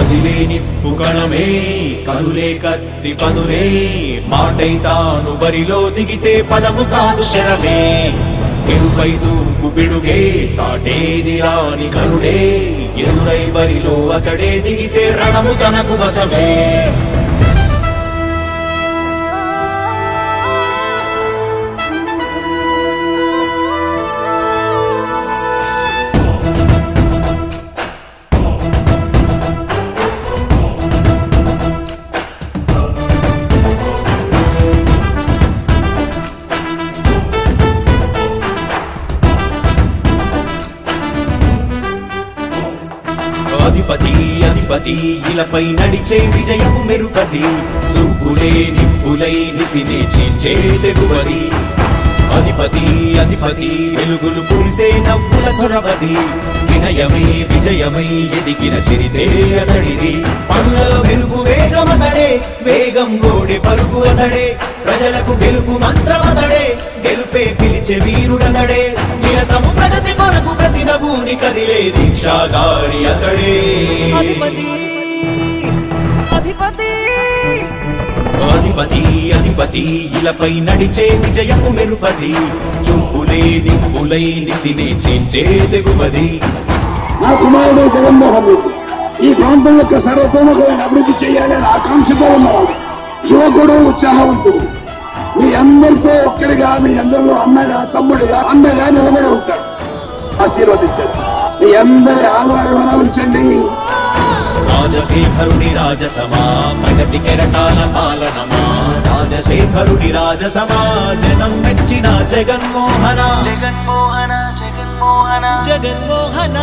కదిలే నిప్పు కణమే కదులే కత్తి పదులే మాటై తాను బరిలో దిగితే పదము కాదు శరమే ఎరుపై దూకు పిడుగే సాటేది రాని కరుడే ఎరురై బరిలో అతడే దిగితే రణము తనకు వశమే అధిపతి అధిపతి ఇలపై నడిచే విజయము మెరుపది చూపులే నిప్పులై నిసినే చీల్చే తెగువది అధిపతి అధిపతి వెలుగులు పులిసే నవ్వుల చొరవది వినయమై విజయమై ఎదిగిన చరితే అతడిది పనులలో మెరుపు వేగమతడే వేగం గోడే పరుగు అతడే ప్రజలకు గెలుపు మంత్రమతడే గెలుపే పిలిచే వీరుడతడే నిరతము ప్రగతి కొరకు ప్రతి నభూని కదిలే దీక్షాధారి అతడే అధిపతి అధిపతి అధిపతి అధిపతి ఇలపై నడిచే విజయము మెరుపది చూపులే నిప్పులై నిసినే చేంచే తెగువది నా కుమారుడు జగన్మోహన్ రెడ్డి ఈ ప్రాంతం యొక్క సర్వతోముఖమైన అభివృద్ధి చేయాలని ఆకాంక్షతో ఉన్నవాడు యువకుడు ఉత్సాహవంతుడు మీ అందరితో ఒక్కరిగా మీ అందరిలో అన్నగా తమ్ముడిగా అన్నగా నిలబడి ఉంటాడు ఆశీర్వదించండి మీ అందరి ఆహ్వానం ఉంచండి రాజశేఖరుడి రాజసమా ప్రగతి కెరటాల పాలనమా రాజశేఖరుడి రాజసమా జనం మెచ్చిన జగన్మోహన జగన్మోహన జగన్మోహన జగన్మోహన